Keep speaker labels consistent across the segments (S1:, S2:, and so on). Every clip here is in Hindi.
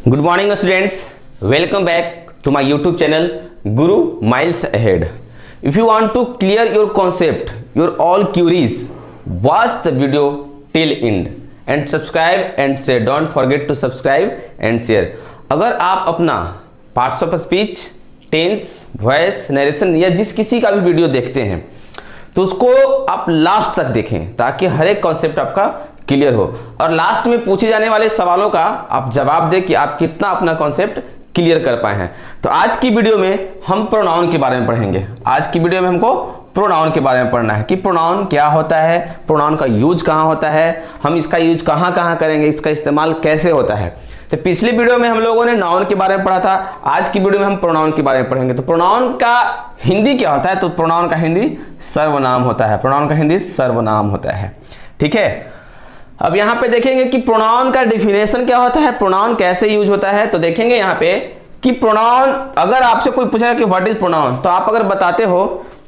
S1: Good morning students, welcome back to my YouTube channel Guru Miles Ahead. If you want to clear your concept, your all queries, watch the video till end and subscribe and share. Don't forget to subscribe and share. अगर आप अपना parts of speech, tense, voice, narration या जिस किसी का भी वीडियो देखते हैं तो उसको आप लास्ट तक देखें ताकि हर एक कॉन्सेप्ट आपका क्लियर हो और लास्ट में पूछे जाने वाले सवालों का आप जवाब दें कि आप कितना अपना कॉन्सेप्ट क्लियर कर पाए हैं। तो आज की वीडियो में हम प्रोनाउन के बारे में पढ़ेंगे। आज की वीडियो में हमको प्रोनाउन के बारे में पढ़ना है कि प्रोनाउन क्या होता है, प्रोनाउन का यूज कहाँ होता है, हम इसका यूज कहाँ कहाँ करेंगे, इसका इस्तेमाल कैसे होता है। तो पिछली वीडियो में हम लोगों ने नाउन के बारे में पढ़ा था, आज की वीडियो में हम प्रोनाउन के बारे में पढ़ेंगे। तो प्रोनाउन का हिंदी क्या होता है? तो प्रोनाउन का हिंदी सर्वनाम होता है। प्रोनाउन का हिंदी सर्वनाम होता है। ठीक है, अब यहाँ पे देखेंगे कि प्रोनाउन का डिफिनेशन क्या होता है, प्रोनाउन कैसे यूज होता है। तो देखेंगे यहाँ पे कि प्रोनाउन, अगर आपसे कोई पूछेगा कि व्हाट इज प्रोनाउन, तो आप अगर बताते हो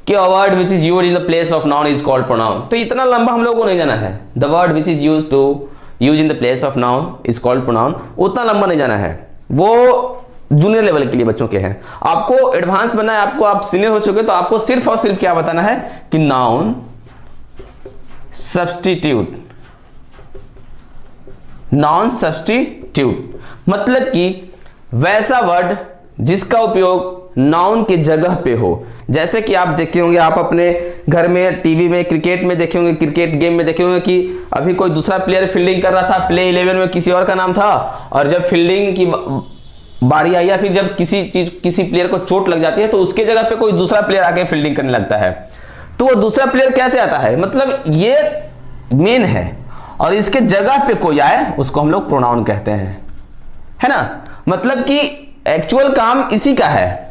S1: कि a word which is used in the place of noun is called pronoun, तो इतना लंबा हम लोगों को नहीं जाना है। The word which is used to use in the place of noun is called pronoun, उतना लंबा नहीं जाना है, वो जूनियर लेवल के लिए बच्चों के हैं। आपको एडवांस बनना है, आपको आप सीनियर हो चुके तो आपको सिर्फ और सिर्फ क्या बताना है कि नाउन सब्स्टिट्यूट, नाउन सब्स्टिट्यूट मतलब कि वैसा वर्ड जिसका उपयोग नाउन के जगह पे हो। जैसे कि आप देखे होंगे, आप अपने घर में टीवी में क्रिकेट में देखे होंगे, क्रिकेट गेम में देखे होंगे कि अभी कोई दूसरा प्लेयर फील्डिंग कर रहा था, प्ले 11 में किसी और का नाम था, और जब फील्डिंग की बारी आई या फिर जब किसी प्लेयर को चोट लग जाती है तो उसके जगह पे कोई दूसरा प्लेयर आके फील्डिंग करने लगता है। तो वो दूसरा प्लेयर कैसे आता है, मतलब ये मेन है और इसके जगह पे कोई आए उसको हम लोग प्रोनाउन कहते हैं, है ना। मतलब कि एक्चुअल काम इसी का है,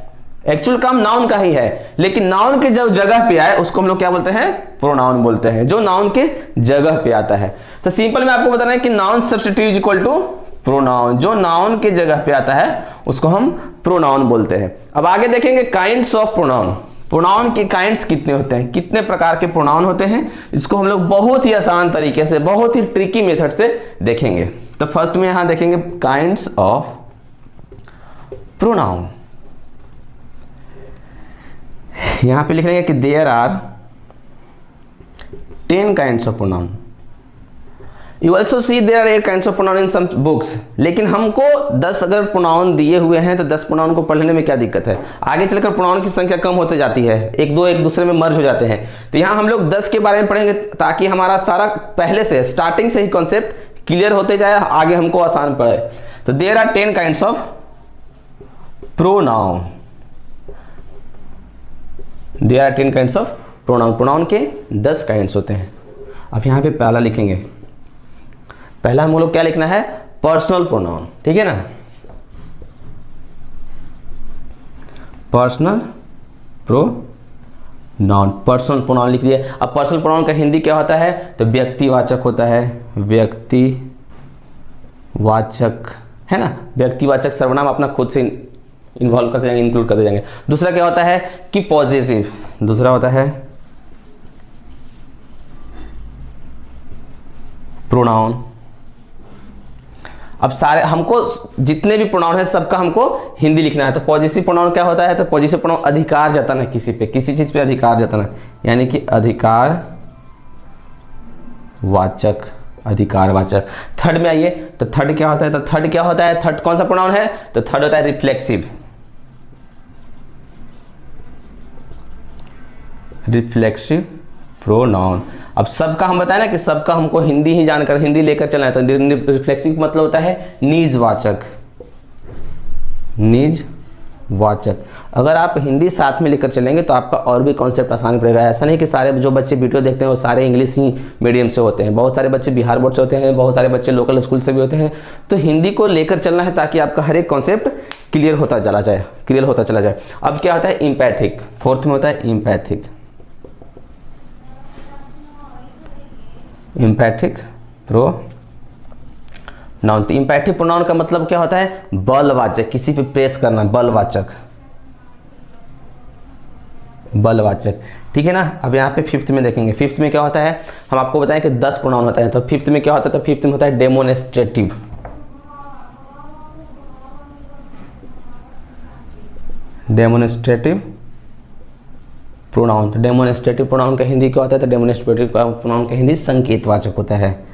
S1: एक्चुअल काम नाउन का ही है, लेकिन नाउन के जो जगह पे आए उसको हम लोग क्या बोलते हैं, प्रोनाउन बोलते हैं, जो नाउन के जगह पे आता है। तो सिंपल में आपको बताना है कि noun substitute equal to pronoun, जो नाउन के जगह पे आता है उसको हम प्रोनाउन बोलते हैं। अब आगे देखेंगे काइंड्स ऑफ प्रोनाउन। प्रोनाउन के काइंड्स कितने होते हैं, कितने प्रकार के प्रोनाउन होते हैं, इसको हम लोग बहुत ही आसान तरीके से, बहुत ही ट्रिकी मेथड से देखेंगे। तो फर्स्ट में यहां देखेंगे काइंड्स ऑफ प्रोनाउन। यहां पे लिख लेंगे कि there are 10 kinds of pronoun. You also see there are 8 kinds of pronoun in some books. लेकिन हमको 10 अगर प्रोनाउन दिए हुए हैं तो 10 प्रोनाउन को पढ़ने में क्या दिक्कत है, आगे चलकर प्रोनाउन की संख्या कम होती जाती है, एक दूसरे में मर्ज हो जाते हैं। तो यहाँ हम लोग 10 के बारे में पढ़ेंगे ताकि हमारा सारा पहले से स्टार्टिंग से ही कॉन्सेप्ट क्लियर होते जाए, आगे हमको आसान पड़े। तो there are 10 kinds of pronoun. There are 10 kinds of pronoun. Pronoun के 10 काइंड्स होते हैं। अब यहाँ पे पहला लिखेंगे, पहला हम लोग क्या लिखना है, पर्सनल प्रोनाउन। ठीक है ना, पर्सनल प्रोनाउन, पर्सनल प्रोनाउन लिख लिए। अब पर्सनल प्रोनाउन का हिंदी क्या होता है, तो व्यक्तिवाचक होता है, व्यक्तिवाचक, है ना। व्यक्तिवाचक सर्वनाम अपना खुद से इन्वॉल्व करते जाएंगे, इंक्लूड करते जाएंगे। दूसरा क्या होता है कि पॉजिटिव, दूसरा होता है प्रोनाउन। अब सारे हमको जितने भी प्रोनाउन है सबका हमको हिंदी लिखना है। तो पॉजिटिव प्रोनाउन क्या होता है, तो पॉजिटिव प्रोनाउन अधिकार जताना है किसी पे, किसी चीज पे अधिकार जताना, यानी कि अधिकार वाचक, अधिकार वाचक। थर्ड में आइए, तो थर्ड क्या होता है, तो थर्ड क्या होता है, थर्ड कौन सा प्रोनाउन है, तो थर्ड होता है रिफ्लेक्सिव, रिफ्लेक्सिव प्रोनाउन। अब सबका हम बताए ना कि सबका हमको हिंदी ही जानकर, हिंदी लेकर चलना है। तो रिफ्लेक्सिव मतलब होता है निजवाचक, निजवाचक। अगर आप हिंदी साथ में लेकर चलेंगे तो आपका और भी कॉन्सेप्ट आसान पड़ेगा। ऐसा नहीं कि सारे जो बच्चे वीडियो देखते हैं वो सारे इंग्लिश ही मीडियम से होते हैं, बहुत सारे बच्चे बिहार बोर्ड से होते हैं, बहुत सारे बच्चे लोकल स्कूल से भी होते हैं। तो हिंदी को लेकर चलना है ताकि आपका हर एक कॉन्सेप्ट क्लियर होता चला जाए, क्लियर होता चला जाए। अब क्या होता है, इम्पैथिक, फोर्थ में होता है इम्पैथिक, इम्पैथिक प्रोनाउन। तो इम्पैथिक प्रोनाउन का मतलब क्या होता है, बलवाचक, किसी पे प्रेस करना, बलवाचक, बलवाचक। ठीक है ना। अब यहाँ पे फिफ्थ में देखेंगे, फिफ्थ में क्या होता है, हम आपको बताएं कि 10 प्रोनाउन होता है। तो फिफ्थ में क्या होता है, तो फिफ्थ में होता है demonstrative, demonstrative pronoun. Demonstrative pronoun का हिंदी क्या होता है? तो डेमोन्स्ट्रेटिव प्रोनाउन का हिंदी संकेतवाचक होता है।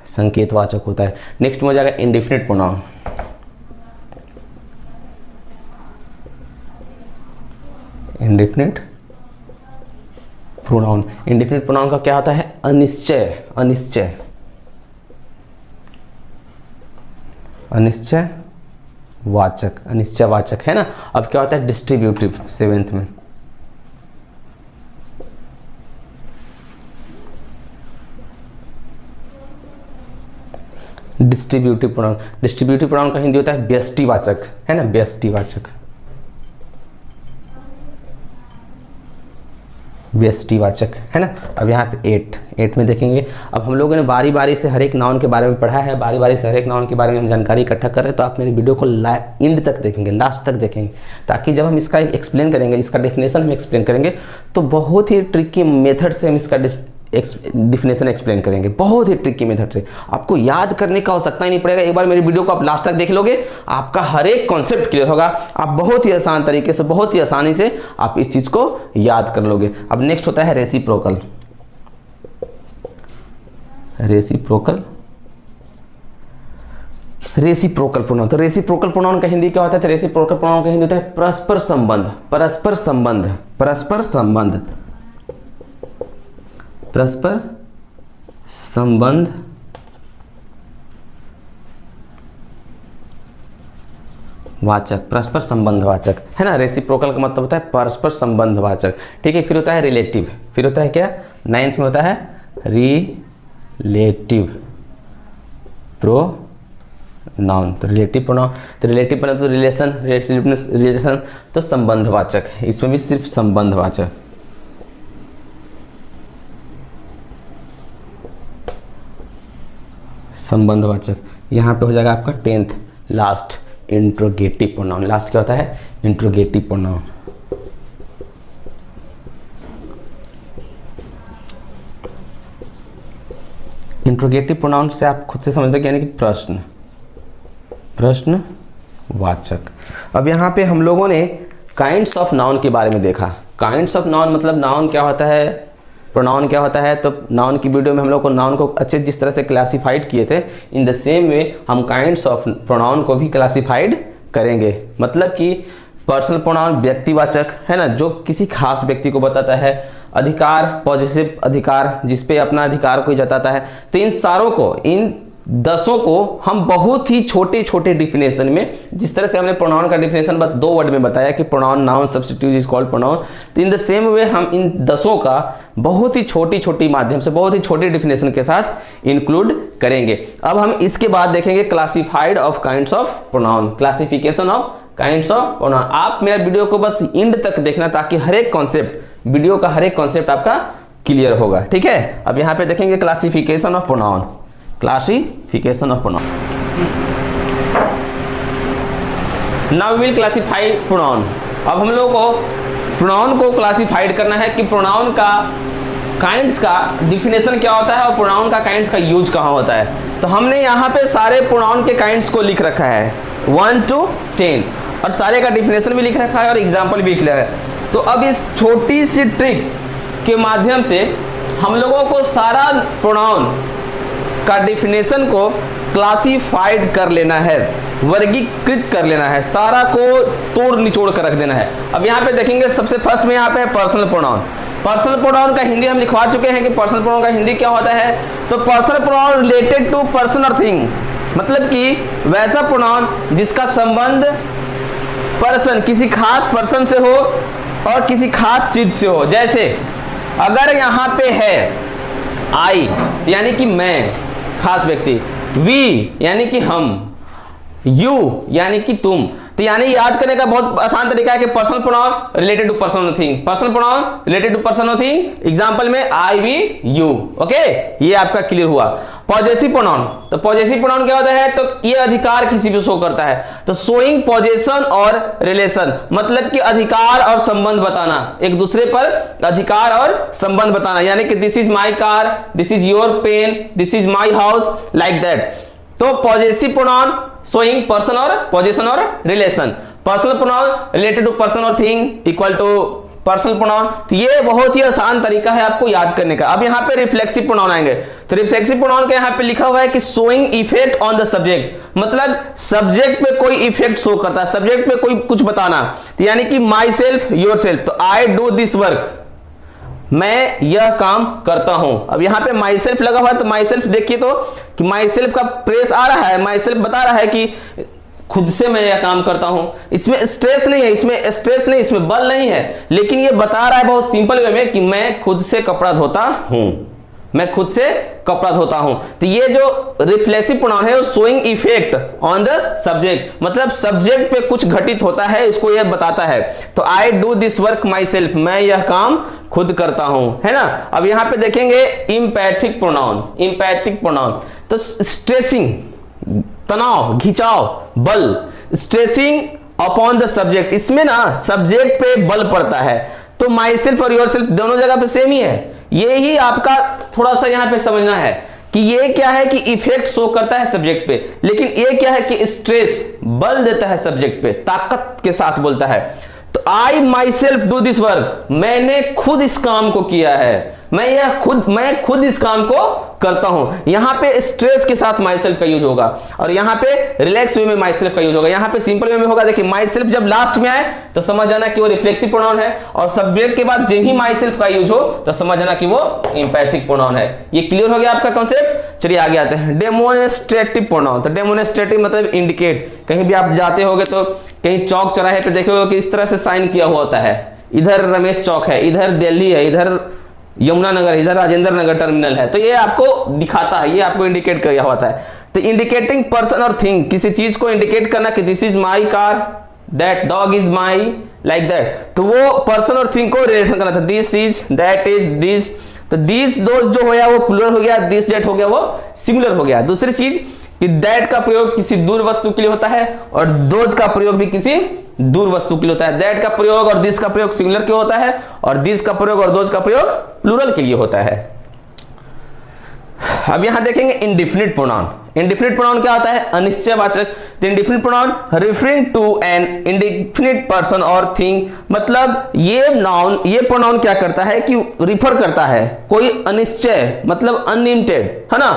S1: संकेतवाचक होता है। नेक्स्ट में हो जाएगा indefinite pronoun. Indefinite pronoun. Indefinite pronoun का क्या होता है? अनिश्चयवाचक है ना। अब क्या होता है? डिस्ट्रीब्यूटिव, 7th में। डिस्ट्रीब्यूटिव प्रोनाउन का हिंदी होता है व्यष्टिवाचक, है ना, व्यष्टिवाचक है ना। अब यहाँ पे 8 में देखेंगे। अब हम लोगों ने बारी बारी से हर एक नाउन के बारे में पढ़ा है, बारी बारी से हर एक नाउन के बारे में हम जानकारी इकट्ठा कर रहे हैं। तो आप मेरे वीडियो को एंड तक देखेंगे, लास्ट तक देखेंगे, ताकि जब हम इसका एक्सप्लेन करेंगे, इसका डेफिनेशन हम एक्सप्लेन करेंगे, तो बहुत ही ट्रिकी मेथड से हम इसका डिफिनेशन एक्सप्लेन करेंगे, बहुत ही ट्रिकी मेथड से। आपको याद करने का आवश्यकता ही नहीं पड़ेगा। एक बार मेरी वीडियो को आप लास्ट तक देख लोगे, आपका हर एक कॉन्सेप्ट क्लियर होगा। आप बहुत ही आसान तरीके से, बहुत ही आसानी से आप इस चीज को याद कर लोगे। अब नेक्स्ट होता है रेसिप्रोकल प्रोनाउन। तो रेसिप्रोकल प्रोनाउन का हिंदी क्या होता है? तो रेसिप्रोकल प्रोनाउन का हिंदी होता है परस्पर संबंध परस्पर संबंधवाचक है ना। रेसिप्रोकल का मतलब होता है परस्पर संबंधवाचक। ठीक है। फिर होता है रिलेटिव। फिर होता है क्या? 9th में होता है रिलेटिव प्रोनाउन। तो रिलेटिव प्रोनाउन, तो रिलेटिव मतलब तो रिलेशन, तो संबंधवाचक। इसमें भी सिर्फ संबंधवाचक। यहाँ पे हो जाएगा आपका 10th last, interrogative pronoun. Last क्या होता है? Interrogative pronoun. इंट्रोगेटिव प्रोनाउन से आप खुद से समझते हैं, यानी कि प्रश्नवाचक। अब यहाँ पे हम लोगों ने काइंड्स ऑफ नाउन के बारे में देखा। काइंड्स ऑफ नाउन मतलब नाउन क्या होता है, प्रोनाउन क्या होता है। तो नाउन की वीडियो में हम लोग को नाउन को अच्छे जिस तरह से क्लासिफाइड किए थे, इन द सेम वे हम काइंड्स ऑफ प्रोनाउन को भी क्लासिफाइड करेंगे। मतलब कि पर्सनल प्रोनाउन व्यक्तिवाचक है ना, जो किसी खास व्यक्ति को बताता है। अधिकार, पॉजिटिव अधिकार, जिसपे अपना अधिकार कोई जताता है। तो इन सारों को, इन 10 को हम बहुत ही छोटे छोटे डिफिनेशन में, जिस तरह से हमने प्रोनाउन का डिफिनेशन 2 वर्ड में बताया कि pronoun noun substitute is called pronoun, तो इन द सेम वे हम इन 10 का बहुत ही छोटी छोटी माध्यम से, बहुत ही छोटे डिफिनेशन के साथ इंक्लूड करेंगे। अब हम इसके बाद देखेंगे classified of kinds of pronoun, classification of kinds of pronoun. आप मेरा वीडियो को बस एंड तक देखना, ताकि हर एक कॉन्सेप्ट, वीडियो का हर एक कॉन्सेप्ट आपका क्लियर होगा। ठीक है। अब यहाँ पे देखेंगे classification of pronoun. Classification of pronoun. Now we will classify pronoun. अब हम लोग को प्रोनाउन को क्लासिफाइड करना है कि प्रोनाउन का काइंड्स का डिफिनेशन क्या होता है और प्रोनाउन का काइंड्स का यूज कहाँ होता है। तो हमने यहाँ पे सारे प्रोनाउन के काइंड्स को लिख रखा है 1 to 10, और सारे का डिफिनेशन भी लिख रखा है और एग्जाम्पल भी लिख रखा है। तो अब इस छोटी सी ट्रिक के माध्यम से हम लोगों को सारा प्रोनाउन का डिफिनेशन को क्लासिफाइड कर लेना है, वर्गीकृत कर लेना है, सारा को तोड़ निचोड़ कर रख देना है। अब यहाँ पे देखेंगे, सबसे फर्स्ट में यहाँ पे है पर्सनल प्रोनाउन। पर्सनल प्रोनाउन का हिंदी हम लिखवा चुके हैं कि पर्सनल प्रोनाउन का हिंदी क्या होता है। तो personal pronoun related to person और थिंग, मतलब कि वैसा प्रोनाउन जिसका संबंध पर्सन, किसी खास पर्सन से हो और किसी खास चीज से हो। जैसे अगर यहाँ पे है आई यानी कि मैं, खास व्यक्ति, वी यानी कि हम, यू यानी कि तुम। तो यानी याद करने का बहुत आसान तरीका है कि personal pronoun related to person और thing, personal pronoun related to person और थिंग। एग्जांपल में आई, वी, यू। ओके, ये आपका क्लियर हुआ। पॉजेसिव प्रोनाउन, तो पॉजेसिव प्रोनाउन क्या होता है, तो ये अधिकार किसी पे शो करता है। तो शोइंग पोजेशन और रिलेशन, मतलब कि अधिकार और संबंध बताना, एक दूसरे पर अधिकार और संबंध बताना। यानी कि this is my car, this is your pen, this is my house, like that. तो पॉजेसिव प्रोनाउन शोइंग पर्सन और पोजीशन और relation, personal pronoun related to person और thing equal to personal pronoun. तो ये बहुत ही आसान तरीका है आपको याद करने का। अब यहाँ पे रिफ्लेक्सिव प्रोनाउन आएंगे, तो रिफ्लेक्सिव प्रोनाउन के यहाँ पे लिखा हुआ है कि showing effect on the subject, मतलब सब्जेक्ट पे कोई इफेक्ट शो करता है, सब्जेक्ट पे कोई कुछ बताना, तो यानी कि माई सेल्फ योर सेल्फ, तो आई डू दिस वर्क, मैं यह काम करता हूं। अब यहां पे माई सेल्फ लगा हुआ है, तो माई सेल्फ देखिए तो कि माई सेल्फ का प्रेस आ रहा है, माई सेल्फ बता रहा है कि खुद से मैं यह काम करता हूं। इसमें स्ट्रेस नहीं है, इसमें स्ट्रेस नहीं, इसमें बल नहीं है, लेकिन यह बता रहा है बहुत सिंपल वे में कि मैं खुद से कपड़ा धोता हूं, मैं खुद से कपड़ा धोता हूं। तो ये जो रिफ्लेक्सिव प्रोनाउन है वो showing effect on the subject, मतलब सब्जेक्ट पे कुछ घटित होता है, इसको यह बताता है। तो I do this work my self, मैं यह काम खुद करता हूं, है ना। अब यहां पे देखेंगे इंपैथिक प्रोनाउन, इंपैथिक प्रोनाउन, तो स्ट्रेसिंग, तनाव, खिंचाव, बल, स्ट्रेसिंग अपॉन द सब्जेक्ट, इसमें ना सब्जेक्ट पे बल पड़ता है। तो माई सेल्फ और योर सेल्फ दोनों जगह पे सेम ही है, ये ही आपका थोड़ा सा यहां पे समझना है कि ये क्या है कि इफेक्ट शो करता है सब्जेक्ट पे, लेकिन ये क्या है कि स्ट्रेस, बल देता है सब्जेक्ट पे, ताकत के साथ बोलता है। तो I myself do this work, मैंने खुद इस काम को किया है, मैं खुद इस काम को करता हूं। यहां पे स्ट्रेस के साथ माई सेल्फ का यूज होगा, और यहां पे रिलैक्स वे में माई सेल्फ का यूज होगा। यहां पे सिंपल वे में होगा, देखिए माई सेल्फ जब लास्ट में आए तो समझ जाना कि वो रिफ्लेक्सिव प्रोनाउन है, और सब्जेक्ट के बाद जब ही माई सेल्फ का यूज हो तो समझ जाना कि वो इंपैथिक प्रोनाउन है। ये क्लियर हो गया आपका कॉन्सेप्ट। चलिए आगे आते हैं, डेमोन्स्ट्रेटिव प्रोनाउन। तो डेमोन्स्ट्रेटिव मतलब इंडिकेट, कहीं भी आप जाते होगे तो कहीं चौक चौराहे पे देखे होगे कि इस तरह से साइन किया हुआ होता है, इधर रमेश चौक है, इधर दिल्ली है, इधर यमुना नगर, इधर राजेंद्र नगर टर्मिनल है, तो ये आपको दिखाता है, ये आपको इंडिकेट किया होता है। तो इंडिकेटिंग पर्सन और थिंग, किसी चीज को इंडिकेट करना कि this is my car, that dog is my, like that, तो वो पर्सन और थिंग को रिलेशन करना था, this is, that is, this, तो दिस दोज जो हो गया वो प्लूरल हो गया, दिस दैट हो गया वो सिंगुलर हो गया। दूसरी चीज कि दैट का प्रयोग किसी दूर वस्तु के लिए होता है, और दोज का प्रयोग भी किसी दूर वस्तु के लिए होता है। दैट का प्रयोग और दिस का प्रयोग सिंगुलर के होता है, और दिस का प्रयोग और दोज का प्रयोग प्लूरल के लिए होता है। अब यहां देखेंगे इंडिफिनिट प्रोनाउन। इंडिफिनिट प्रोनाउन क्या होता है? अनिश्चयवाचक। तो indefinite pronoun referring to an indefinite person और थिंग, मतलब ये नाउन, ये प्रोनाउन क्या करता है कि रिफर करता है कोई अनिश्चय, मतलब अनलिमिटेड, है ना,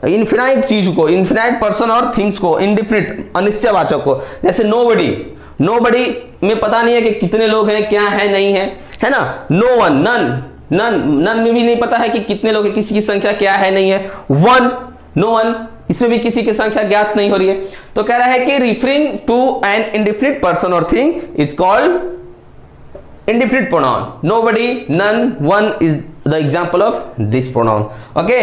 S1: इनफिनाइट चीज को, इनफिनाइट पर्सन और थिंग्स को, इंडिफिनिट अनिश्चयवाचक को। जैसे नोबडी, नोबडी में पता नहीं है कि कितने लोग हैं, क्या है, नहीं है ना। नो वन, नन, नन में भी नहीं पता है कि कितने लोग हैं, किसी की संख्या क्या है, नहीं है। वन, नो वन, इसमें भी किसी की संख्या ज्ञात नहीं हो रही है। तो कह रहा है कि referring to an indefinite person और thing is called indefinite pronoun. Nobody, none, one is the example of this pronoun. Okay,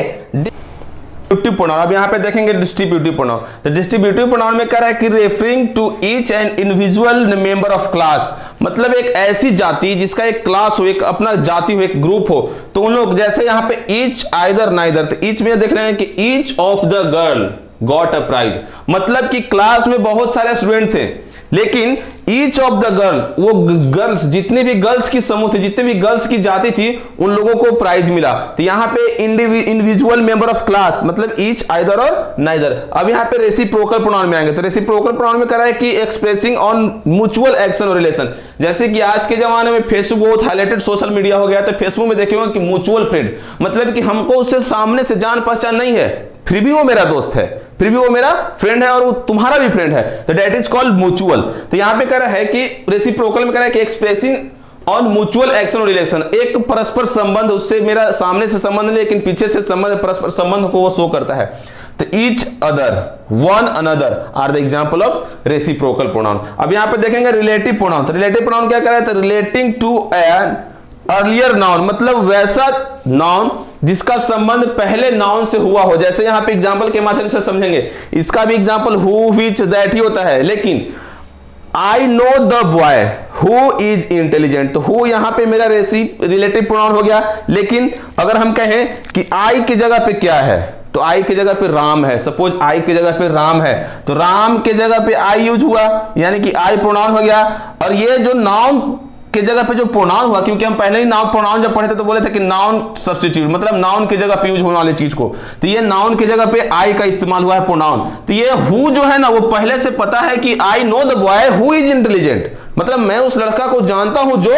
S1: distributive pronoun. अब यहां पे देखेंगे डिस्ट्रीब्यूटिव प्रोनाउन। तो डिस्ट्रीब्यूटिव प्रोनाउन में कह रहा है कि referring to each and individual member of class, मतलब एक ऐसी जाति जिसका एक क्लास हो, एक अपना जाति हो, एक ग्रुप हो। तो उन लोग, जैसे यहां पे ईच, आइदर, नाइदर, तो ईच में देख रहे हैं कि each of the girl got a prize, मतलब कि क्लास में बहुत सारे स्टूडेंट थे, लेकिन ईच ऑफ द गर्ल, वो गर्ल्स, जितने भी गर्ल्स की समूह थे, जितने भी गर्ल्स की जाति थी, उन लोगों को प्राइज मिला। तो यहाँ पे इंडिविजुअल मेंबर ऑफ क्लास, मतलब ईच, आइदर और नाइदर। अब यहाँ पे रेसिप्रोकल प्रोनाउन में आएंगे। तो रेसिप्रोकल प्रोनाउन में कह रहा है कि एक्सप्रेसिंग ऑन म्यूचुअल एक्शन और रिलेशन, जैसे कि आज के जमाने में फेसबुक बहुत हाईलाइटेड सोशल मीडिया हो गया, तो फेसबुक में देखिएगा कि म्यूचुअल फ्रेंड, मतलब कि हमको उससे सामने से जान पहचान नहीं है, फिर भी वो मेरा दोस्त है, फिर भी वो मेरा फ्रेंड है, और वो तुम्हारा भी फ्रेंड है, तो दैट इज कॉल्ड म्यूचुअल। तो यहां पे कह रहा है कि रेसिप्रोकल में कह रहा है कि एक्सप्रेसिंग ऑन म्यूचुअल एक्शन और रिलेशन, एक परस्पर संबंध, उससे मेरा सामने से संबंध नहीं लेकिन पीछे से संबंध, परस्पर संबंध को वो शो करता है। तो each other, one another are the example of reciprocal pronoun. अब यहां पे देखेंगे रिलेटिव प्रोनाउन। तो रिलेटिव प्रोनाउन क्या कर रहा है? तो relating to an earlier noun, मतलब वैसा नाउन जिसका संबंध पहले नाउन से हुआ हो। जैसे यहां पे एग्जांपल के माध्यम से समझेंगे, इसका भी example who, which, that he होता है, लेकिन I know the boy who is intelligent, तो हु यहां पे मेरा रिलेटिव प्रोनाउन हो गया। लेकिन अगर हम कहें कि आई की जगह पे क्या है, तो आई की जगह पे राम है, सपोज आई की जगह पे राम है, तो राम के जगह पे आई यूज हुआ, यानी कि आई प्रोनाउन हो गया। और ये जो नाउन के जगह पे जो प्रोनाउन हुआ, क्योंकि हम पहले ही नाउन प्रोनाउन जब पढ़े थे तो बोले थे कि नाउन सब्स्टिट्यूट मतलब नाउन की जगह पे यूज होने वाली चीज को, तो ये नाउन की जगह पे आई का इस्तेमाल हुआ है प्रोनाउन। तो ये हु जो है ना वो पहले से पता है कि I know the boy who is intelligent, मतलब मैं उस लड़का को जानता हूं जो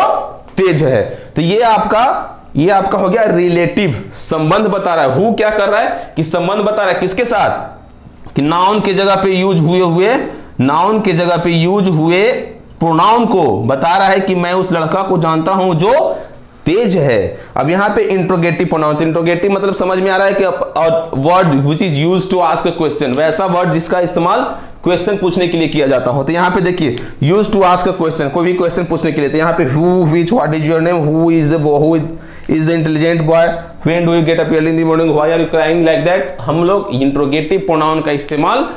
S1: तेज है। तो ये आपका हो गया रिलेटिव, संबंध बता रहा है। हु क्या कर रहा है कि संबंध बता रहा है किसके साथ, कि नाउन की जगह पे यूज हुए नाउन की जगह पे यूज हुए प्रोनाउन को बता रहा है कि मैं उस लड़का को जानता हूं जो तेज है। अब यहां पे इंट्रोगेटिव प्रोनाउन, इंट्रोगेटिव मतलब समझ में आ रहा है कि word which is used to ask a question, वैसा वर्ड जिसका इस्तेमाल क्वेश्चन पूछने के लिए किया जाता हो। तो यहां पे देखिए used to ask a question, कोई भी क्वेश्चन पूछने के लिए। तो यहां पे who, which, what is your name, who is the intelligent boy, when do you get up early in the morning, why are you crying like that. हम लोग इंट्रोगेटिव प्रोनाउन का इस्तेमाल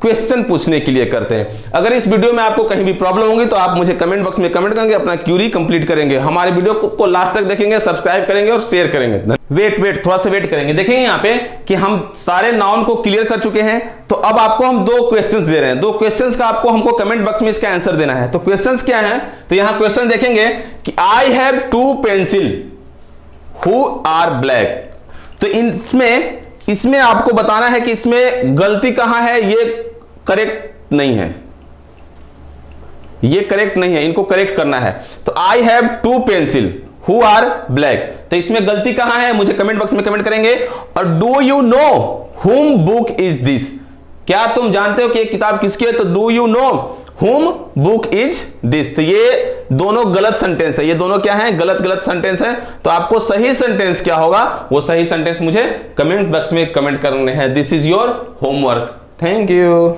S1: क्वेश्चन पूछने के लिए करते हैं। अगर इस वीडियो में आपको कहीं भी प्रॉब्लम होगी तो आप मुझे कमेंट बॉक्स में कमेंट करेंगे, अपना क्यूरी कंप्लीट करेंगे। हमारे वीडियो को लास्ट तक देखेंगे, सब्सक्राइब करेंगे और शेयर करेंगे। वेट थोड़ा सा वेट करेंगे। देखेंगे यहाँ पे कि हम सारे नाउन को क्लियर कर चुके हैं। तो अब आपको हम 2 क्वेश्चंस दे रहे हैं, 2 क्वेश्चंस का आपको हमको कमेंट बॉक्स में इसका आंसर देना है। तो क्वेश्चंस क्या है, तो यहाँ क्वेश्चन देखेंगे कि I have 2 pencil who are black. तो इसमें आपको बताना है कि इसमें गलती कहां है, ये करेक्ट नहीं है, ये करेक्ट नहीं है, इनको करेक्ट करना है। तो I have 2 pencil who are black, तो इसमें गलती कहां है मुझे कमेंट बॉक्स में कमेंट करेंगे। और डू यू नो हुम बुक इज दिस, क्या तुम जानते हो कि ये किताब किसकी है, तो डू यू नो हुम बुक इज दिस। तो ये दोनों गलत सेंटेंस है, ये दोनों क्या है, गलत सेंटेंस है। तो आपको सही सेंटेंस क्या होगा, वो सही सेंटेंस मुझे कमेंट बॉक्स में कमेंट करने हैं। This is your homework. Thank you.